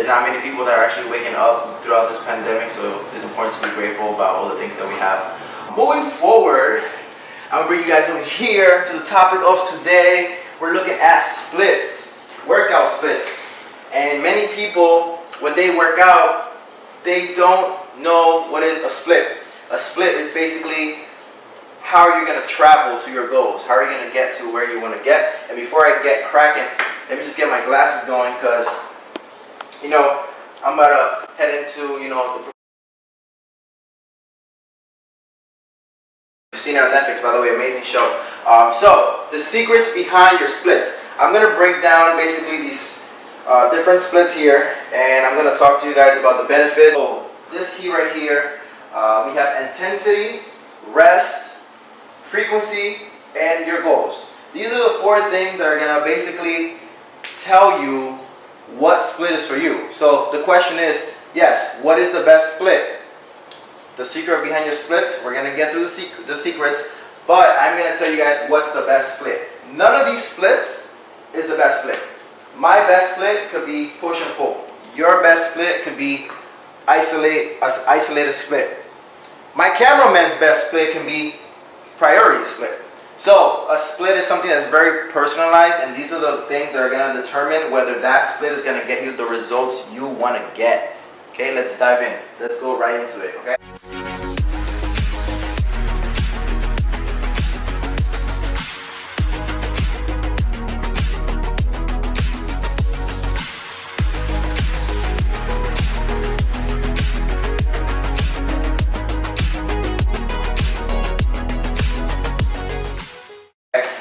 there's not many people that are actually waking up throughout this pandemic, so it's important to be grateful about all the things that we have. Moving forward, I'm gonna bring you guys over here to the topic of today. We're looking at splits, workout splits. And many people, when they work out, they don't know what is a split. A split is basically how are you going to travel to your goals? How are you going to get to where you want to get? And before I get cracking, let me just get my glasses going because, I'm about to head into, the... You've seen it on Netflix, by the way, amazing show. So, the secrets behind your splits. I'm going to break down basically these different splits here, and I'm going to talk to you guys about the benefits. So, this key right here, we have intensity, rest, frequency, and your goals. These are the 4 things that are going to basically tell you what split is for you. So the question is, yes, what is the best split? The secret behind your splits, we're going to get through the secrets, but I'm going to tell you guys what's the best split. None of these splits is the best split. My best split could be push and pull. Your best split could be isolated split. My cameraman's best split can be priority split. So a split is something that's very personalized, and these are the things that are going to determine whether that split is going to get you the results you want to get. Okay, let's dive in. Let's go right into it, okay?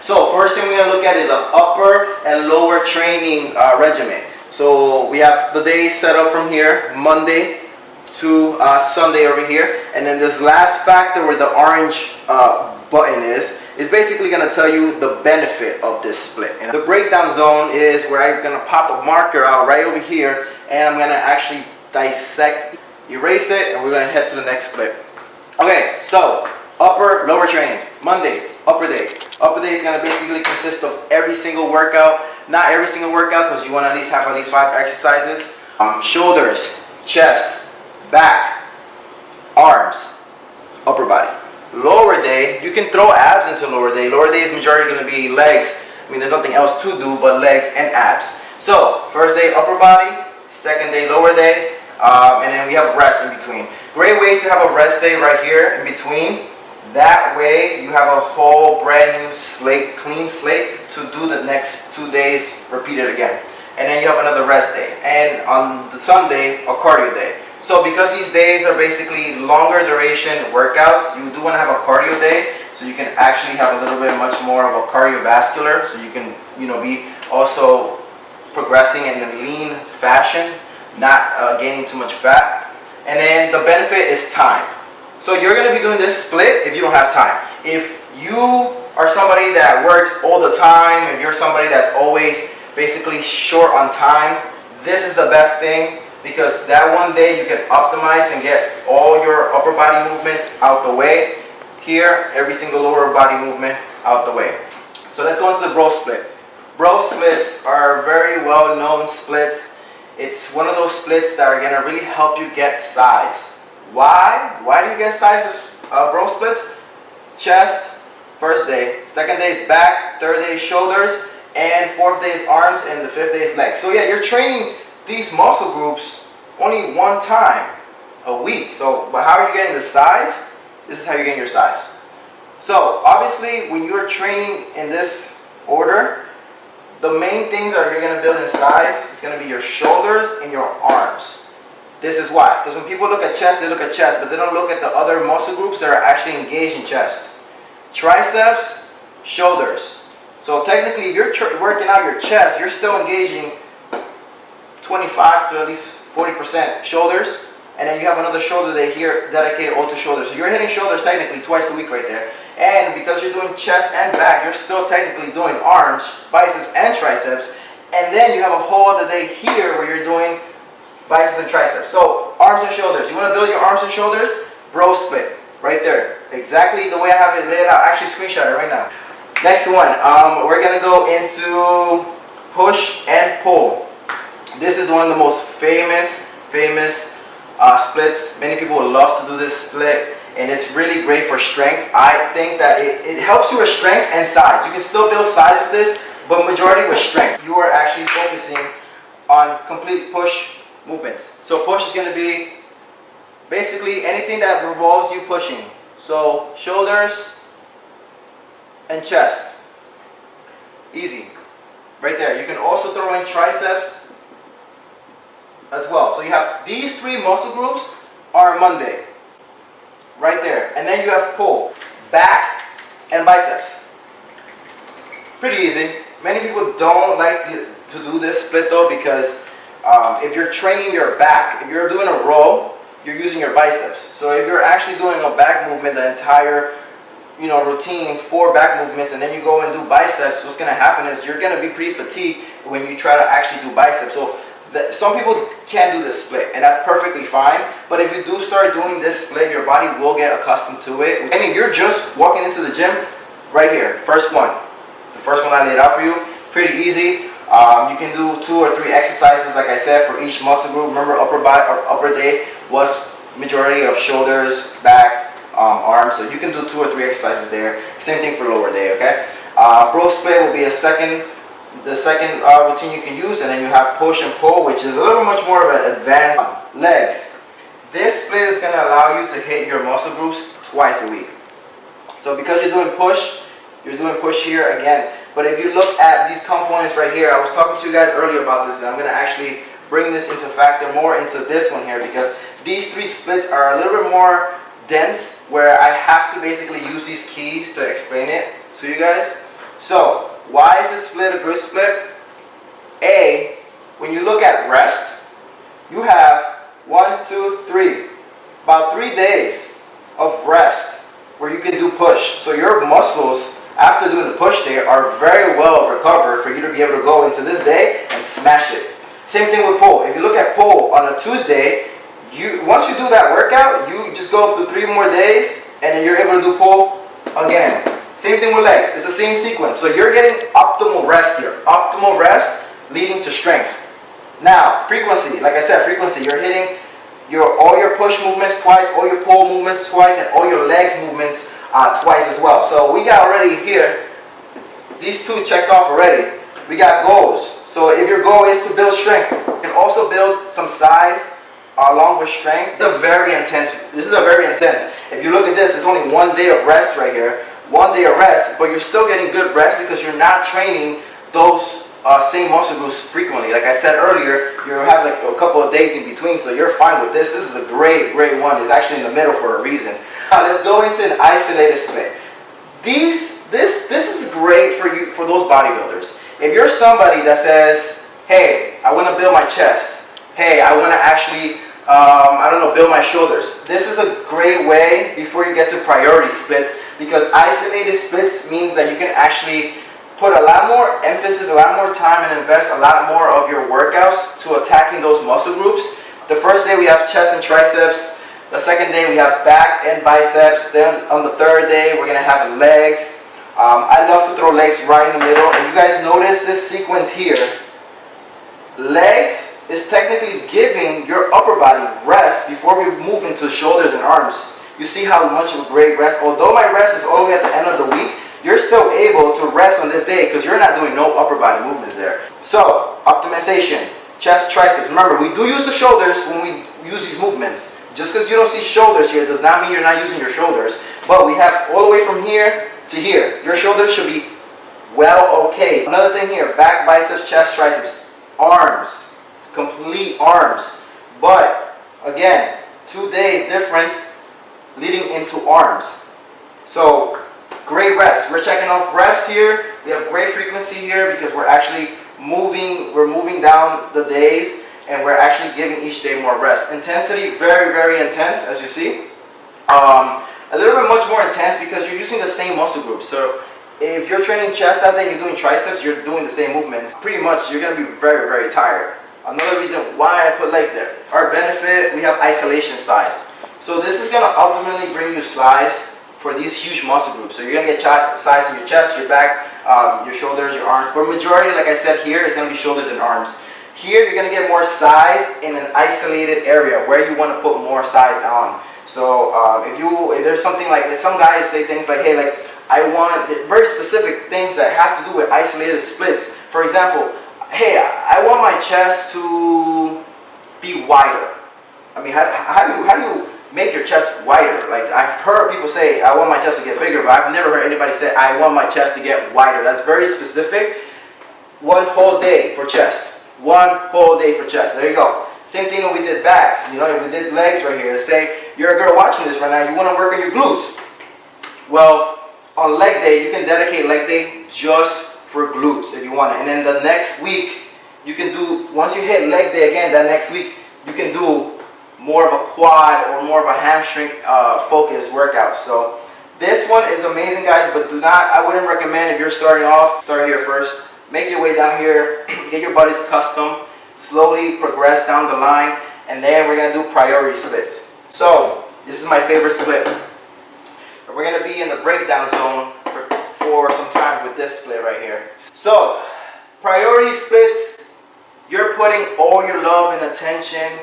So first thing we're going to look at is an upper and lower training regimen. So we have the days set up from here, Monday to Sunday over here. And then this last factor where the orange button is basically going to tell you the benefit of this split. And the breakdown zone is where I'm going to pop a marker out right over here, and I'm going to actually dissect, erase it, and we're going to head to the next split. Okay, so upper, lower training, Monday. Upper day. Upper day is going to basically consist of every single workout. Not every single workout, because you want to have at least 5 exercises. Shoulders, chest, back, arms, upper body. Lower day, you can throw abs into lower day. Lower day is majority going to be legs. I mean, there's nothing else to do but legs and abs. So, first day upper body, second day lower day, and then we have rest in between. Great way to have a rest day right here in between. That way you have a whole brand new slate, clean slate to do the next 2 days, repeat it again. And then you have another rest day. And on the Sunday, a cardio day. So because these days are basically longer duration workouts, you do want to have a cardio day so you can actually have a little bit much more of a cardiovascular, so you can be also progressing in a lean fashion, not gaining too much fat. And then the benefit is time. So you're going to be doing this split if you don't have time. If you are somebody that works all the time, if you're somebody that's always basically short on time, this is the best thing, because that one day you can optimize and get all your upper body movements out the way. Here, every single lower body movement out the way. So let's go into the bro split. Bro splits are very well known splits. It's one of those splits that are going to really help you get size. Why? Why do you get size with bro splits? Chest, first day. Second day is back. Third day is shoulders. And fourth day is arms. And the fifth day is legs. So yeah, you're training these muscle groups only one time a week. So, but how are you getting the size? This is how you're getting your size. So obviously, when you're training in this order, the main things that you're going to build in size is going to be your shoulders and your arms. This is why. Because when people look at chest, they look at chest, but they don't look at the other muscle groups that are actually engaged in chest. Triceps, shoulders. So technically, if you're working out your chest, you're still engaging 25 to at least 40% shoulders. And then you have another shoulder day here dedicated all to shoulders. So you're hitting shoulders technically twice a week right there. And because you're doing chest and back, you're still technically doing arms, biceps, and triceps. And then you have a whole other day here where you're doing biceps and triceps. So arms and shoulders. You want to build your arms and shoulders? Bro split. Right there. Exactly the way I have it laid out. Actually screenshot it right now. Next one. We're going to go into push and pull. This is one of the most famous splits. Many people would love to do this split, and it's really great for strength. I think that it helps you with strength and size. You can still build size with this, but majority with strength. You are actually focusing on complete push movements. So push is going to be basically anything that revolves you pushing. So shoulders and chest. Easy. Right there. You can also throw in triceps as well. So you have these 3 muscle groups are Monday. Right there. And then you have pull, back, and biceps. Pretty easy. Many people don't like to do this split though, because if you're training your back, if you're doing a row, you're using your biceps. So if you're actually doing a back movement, the entire routine, 4 back movements, and then you go and do biceps, what's going to happen is you're going to be pretty fatigued when you try to actually do biceps. So some people can't do this split, and that's perfectly fine. But if you do start doing this split, your body will get accustomed to it. And if you're just walking into the gym, right here, first one. The first one I laid out for you, pretty easy. You can do 2 or 3 exercises, like I said, for each muscle group. Remember, upper day was majority of shoulders, back, arms. So you can do 2 or 3 exercises there. Same thing for lower day, okay? Bro split will be the second routine you can use, and then you have push and pull, which is a little much more of an advanced. Legs. This split is going to allow you to hit your muscle groups twice a week. So because you're doing push here again. But if you look at these components right here, I was talking to you guys earlier about this, and I'm going to actually bring this into factor more into this one here, because these 3 splits are a little bit more dense, where I have to basically use these keys to explain it to you guys. So why is this split a good split? A, when you look at rest, you have 1, 2, 3, about 3 days of rest where you can do push. So your muscles, after doing the push day, are very well recovered for you to be able to go into this day and smash it. Same thing with pull. If you look at pull on a Tuesday, once you do that workout, you just go through 3 more days, and then you're able to do pull again. Same thing with legs. It's the same sequence. So you're getting optimal rest here. Optimal rest leading to strength. Now, frequency. Like I said, frequency. You're hitting all your push movements twice, all your pull movements twice, and all your legs movements twice as well. So we got already here, these 2 checked off already. We got goals. So if your goal is to build strength, you can also build some size along with strength. This is a very intense. If you look at this, it's only 1 day of rest right here. 1 day of rest, but you're still getting good rest because you're not training those same muscle groups frequently. Like I said earlier, you have like a couple of days in between, so you're fine with this. This is a great one. It's actually in the middle for a reason. Now let's go into an isolated split. This is great for those bodybuilders. If you're somebody that says, hey, I want to build my chest. Hey, I want to actually build my shoulders. This is a great way before you get to priority splits, because isolated splits means that you can actually put a lot more emphasis, a lot more time, and invest a lot more of your workouts to attacking those muscle groups. The first day we have chest and triceps. The second day we have back and biceps. Then on the third day we're going to have legs. I love to throw legs right in the middle. And you guys notice this sequence here. Legs is technically giving your upper body rest before we move into shoulders and arms. You see how much of a great rest. Although my rest is all the way at the end of the week, you're still able to rest on this day because you're not doing no upper body movements there. So, optimization, chest, triceps. Remember, we do use the shoulders when we use these movements. Just because you don't see shoulders here does not mean you're not using your shoulders. But we have all the way from here to here. Your shoulders should be well okay. Another thing here, back, biceps, chest, triceps, arms. Complete arms. But, again, 2 days difference leading into arms. So, great rest. We're checking off rest here. We have great frequency here because we're actually moving down the days, and we're actually giving each day more rest. Intensity, very intense, as you see. A little bit much more intense because you're using the same muscle groups. So if you're training chest that day, you're doing triceps, you're doing the same movements. Pretty much, you're going to be very tired. Another reason why I put legs there. Our benefit, we have isolation size. So this is going to ultimately bring you size for these huge muscle groups. So you're going to get size in your chest, your back, your shoulders, your arms. But majority, like I said here, is going to be shoulders and arms. Here you're gonna get more size in an isolated area where you want to put more size on. So if there's something like, some guys say things like, hey, like I want very specific things that have to do with isolated splits. For example, hey, I want my chest to be wider. I mean, how do you make your chest wider? Like, I've heard people say, I want my chest to get bigger, but I've never heard anybody say, I want my chest to get wider. That's very specific. One whole day for chest. One whole day for chest. There you go. Same thing when we did backs. You know, if we did legs right here, say you're a girl watching this right now, you want to work on your glutes. Well, on leg day, you can dedicate leg day just for glutes if you want it. And then the next week, you can do, once you hit leg day again, that next week, you can do more of a quad or more of a hamstring focused workout. So this one is amazing, guys, but I wouldn't recommend if you're starting off, start here first. Make your way down here, get your buddies custom, slowly progress down the line, and then we're going to do priority splits. So this is my favorite split. We're going to be in the breakdown zone for some time with this split right here. So priority splits, you're putting all your love and attention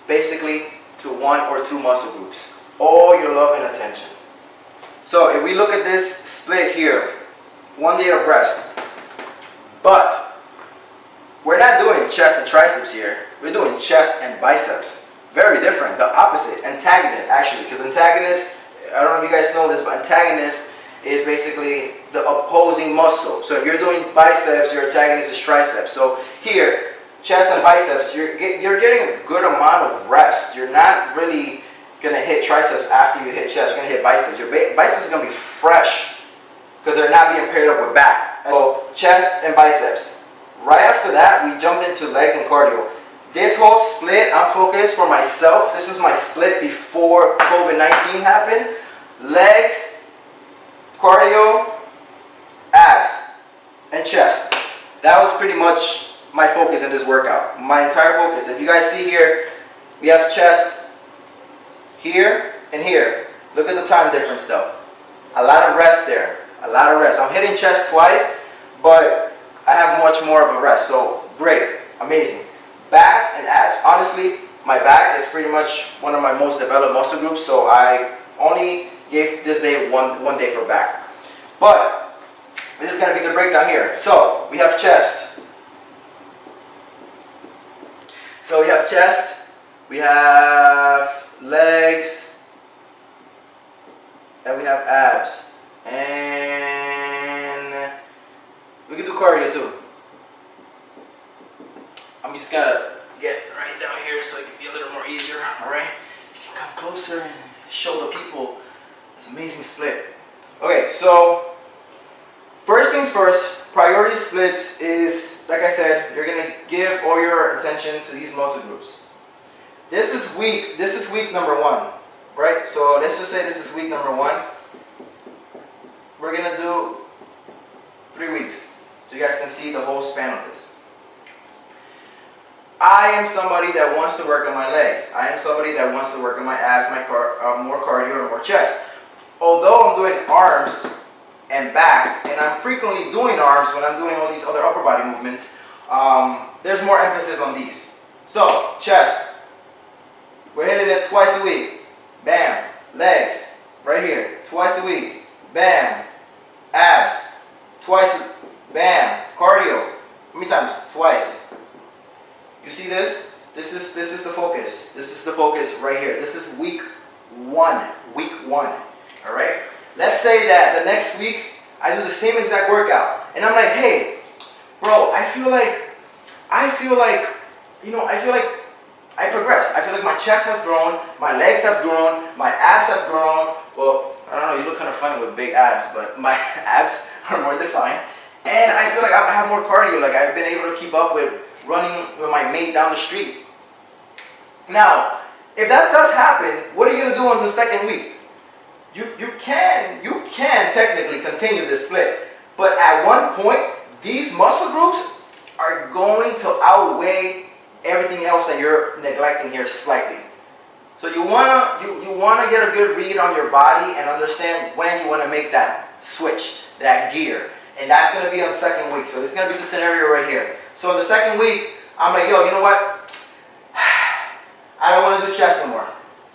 basically to one or two muscle groups. All your love and attention. So if we look at this split here, 1 day of rest. But we're not doing chest and triceps here. We're doing chest and biceps. Very different. The opposite. Antagonist, actually. Because antagonist, I don't know if you guys know this, but antagonist is basically the opposing muscle. So if you're doing biceps, your antagonist is triceps. So here, chest and biceps, you're getting a good amount of rest. You're not really going to hit triceps after you hit chest. You're going to hit biceps. Your biceps are going to be fresh because they're not being paired up with back. So chest and biceps. Right after that, we jumped into legs and cardio. This whole split, I'm focused for myself. This is my split before COVID-19 happened. Legs, cardio, abs, and chest. That was pretty much my focus in this workout. My entire focus. If you guys see here, we have chest here and here. Look at the time difference though. A lot of rest there. A lot of rest. I'm hitting chest twice, but I have much more of a rest. So great. Amazing. Back and abs. Honestly, my back is pretty much one of my most developed muscle groups, so I only gave this day one day for back. But this is going to be the breakdown here. So we have chest. So we have chest, we have legs, and we have abs. And we can do cardio too. I'm just gonna get right down here so it can be a little more easier. Alright? You can come closer and show the people this amazing split. Okay, so first things first, priority splits is, like I said, you're gonna give all your attention to these muscle groups. This is week number 1. Right? So let's just say this is week number 1. We're gonna do 3 weeks, so you guys can see the whole span of this. I am somebody that wants to work on my legs. I am somebody that wants to work on my abs, more cardio, and more chest. Although I'm doing arms and back, and I'm frequently doing arms when I'm doing all these other upper body movements, there's more emphasis on these. So, chest. We're hitting it twice a week. Bam. Legs. Right here. Twice a week. Bam. Abs. Twice. Bam. Cardio. How many times? Twice. You see this? This is the focus. This is the focus right here. This is week 1. Week 1. Alright? Let's say that the next week I do the same exact workout. And I'm like, hey, bro, I feel like I progressed. I feel like my chest has grown, my legs have grown, my abs have grown. Well, I don't know, you look kind of funny with big abs, but my abs are more defined. And I feel like I have more cardio, like I've been able to keep up with running with my mate down the street. Now, if that does happen, what are you going to do on the second week? You can technically continue this split, but at one point, these muscle groups are going to outweigh everything else that you're neglecting here slightly. So you wanna get a good read on your body and understand when you want to make that switch, that gear, and that's going to be on the second week. So this is going to be the scenario right here. So in the second week, I'm like, yo, you know what? I don't want to do chest no more.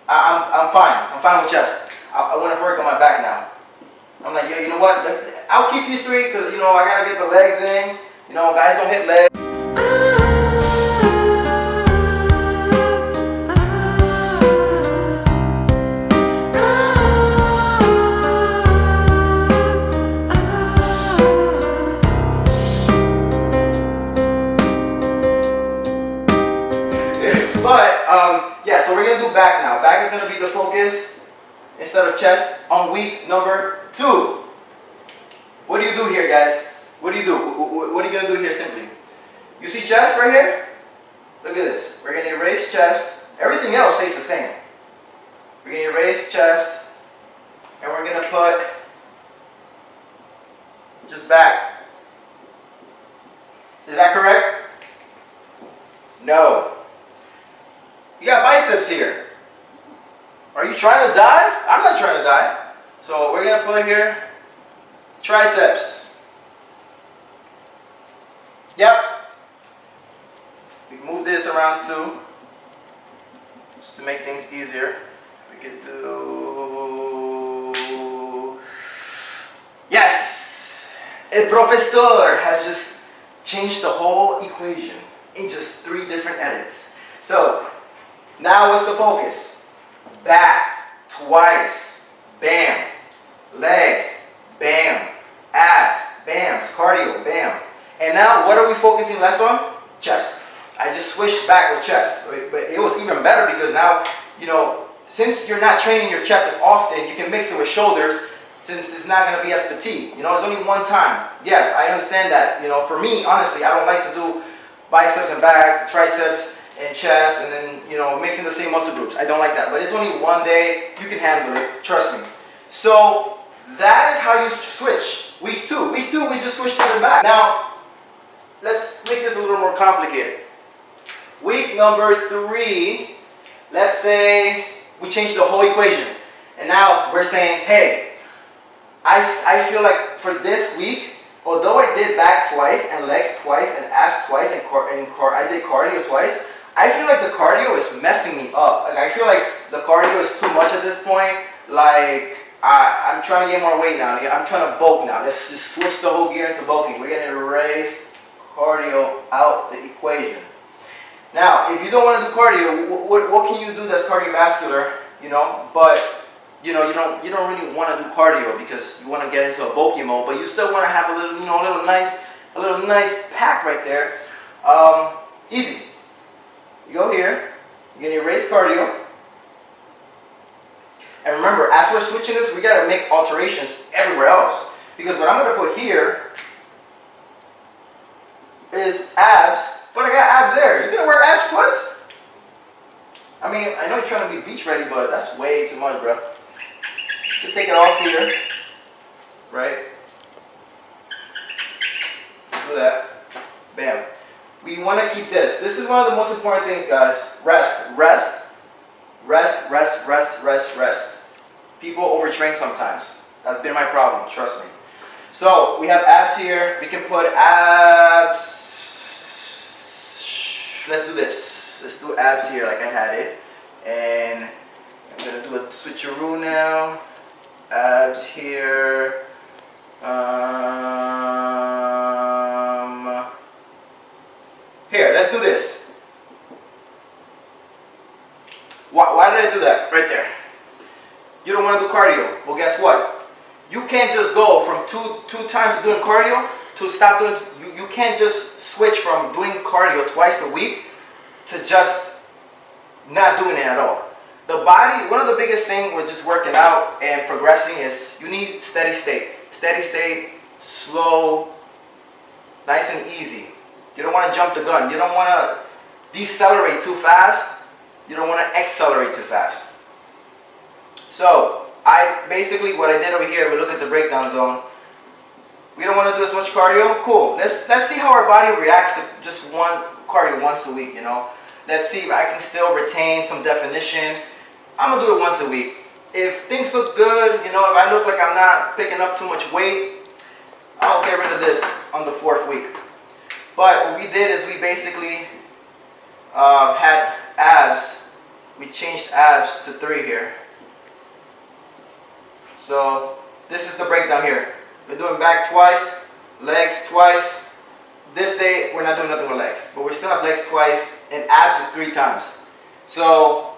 I'm fine. I'm fine with chest. I want to work on my back now. I'm like, yo, you know what? I'll keep these three because, you know, I got to get the legs in. You know, guys don't hit legs. But, yeah, so we're going to do back now. Back is going to be the focus instead of chest on week number 2. What do you do here, guys? What do you do? What are you going to do here simply? You see chest right here? Look at this. We're going to erase chest. Everything else stays the same. We're going to erase chest. And we're going to put just back. Is that correct? No. You got biceps here. Are you trying to die? I'm not trying to die. So we're going to put here triceps. Yep. We can move this around too, just to make things easier. We could do... Yes! El professor has just changed the whole equation in just 3 different edits. So, now what's the focus? Back, twice, bam. Legs, bam. Abs, bams, cardio, bam. And now what are we focusing less on? Chest. I just switched back with chest. But it was even better because now, you know, since you're not training your chest as often, you can mix it with shoulders since it's not going to be as fatigued. You know, it's only one time. Yes, I understand that. You know, for me, honestly, I don't like to do biceps and back, triceps, and chest, and then, you know, mixing the same muscle groups. I don't like that. But it's only one day. You can handle it. Trust me. So that is how you switch. Week 2. Week 2, we just switched to the back. Now, let's make this a little more complicated. Week number 3, let's say we change the whole equation. And now we're saying, hey, I feel like for this week, although I did back twice and legs twice and abs twice and I did cardio twice, I feel like the cardio is messing me up. Like, I feel like the cardio is too much at this point. Like, I'm trying to get more weight now. I'm trying to bulk now. Let's just switch the whole gear into bulking. We're going to erase cardio out the equation. Now, if you don't want to do cardio, what can you do that's cardiovascular? You know, but you know, you don't really want to do cardio because you want to get into a bulky mode, but you still want to have a little, you know, a little nice pack right there. Easy. You go here. You're going to erase cardio. And remember, as we're switching this, we got to make alterations everywhere else. Because what I'm going to put here is abs, but I got abs there. You're going to wear abs twice? I mean, I know you're trying to be beach ready, but that's way too much, bro. You can take it off here, right? Do that. Bam. We want to keep this. This is one of the most important things, guys. Rest. Rest. Rest, rest, rest, rest, rest. People overtrain sometimes. That's been my problem, trust me. So, we have abs here. We can put abs. Let's do this. Let's do abs here like I had it. And I'm going to do a switcheroo now. Abs here. Here, let's do this. Why did I do that? Right there. You don't want to do cardio. Well, guess what? You can't just go from two times doing cardio to stop doing. You can't just switch from doing cardio twice a week to just not doing it at all. The body, one of the biggest things with just working out and progressing is you need steady state. Steady state, slow, nice and easy. You don't want to jump the gun. You don't want to decelerate too fast. You don't want to accelerate too fast. So, basically what I did over here, we look at the breakdown zone. We don't want to do as much cardio. Cool. Let's see how our body reacts to just one cardio once a week, you know. Let's see if I can still retain some definition. I'm going to do it once a week. If things look good, you know, if I look like I'm not picking up too much weight, I'll get rid of this on the 4th week. But what we did is we basically had abs, we changed abs to 3 here. So this is the breakdown here. We're doing back twice, legs twice. This day we're not doing nothing with legs, but we still have legs twice and abs is 3 times. So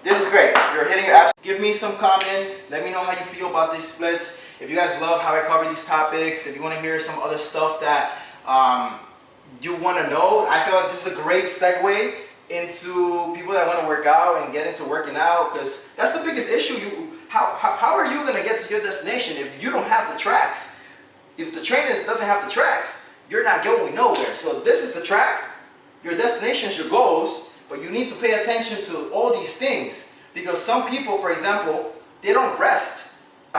this is great. You're hitting your abs. Give me some comments. Let me know how you feel about these splits. If you guys love how I cover these topics, if you want to hear some other stuff that you want to know, I feel like this is a great segue into people that want to work out and get into working out, because that's the biggest issue. How are you going to get to your destination if you don't have the tracks? If the trainer doesn't have the tracks, you're not going nowhere. So this is the track. Your destination is your goals, but you need to pay attention to all these things, because some people, for example, they don't rest.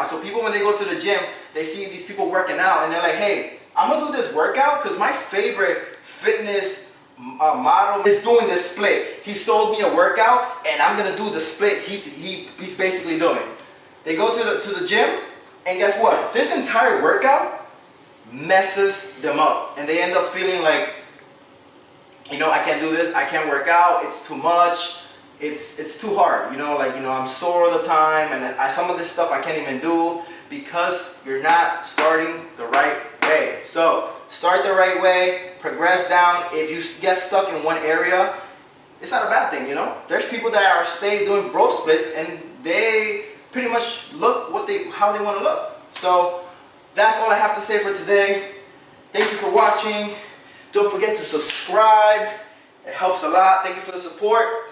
So people, when they go to the gym, they see these people working out and they're like, hey, I'm going to do this workout because my favorite fitness model is doing this split. He sold me a workout and I'm going to do the split he's basically doing. They go to the gym and guess what? This entire workout messes them up and they end up feeling like, you know, I can't do this, I can't work out, it's too much. It's too hard, I'm sore all the time, and some of this stuff I can't even do because you're not starting the right way. So start the right way, progress down. If you get stuck in one area, it's not a bad thing, There's people that are stay doing bro splits and they pretty much look how they want to look. So that's all I have to say for today. Thank you for watching. Don't forget to subscribe. It helps a lot. Thank you for the support.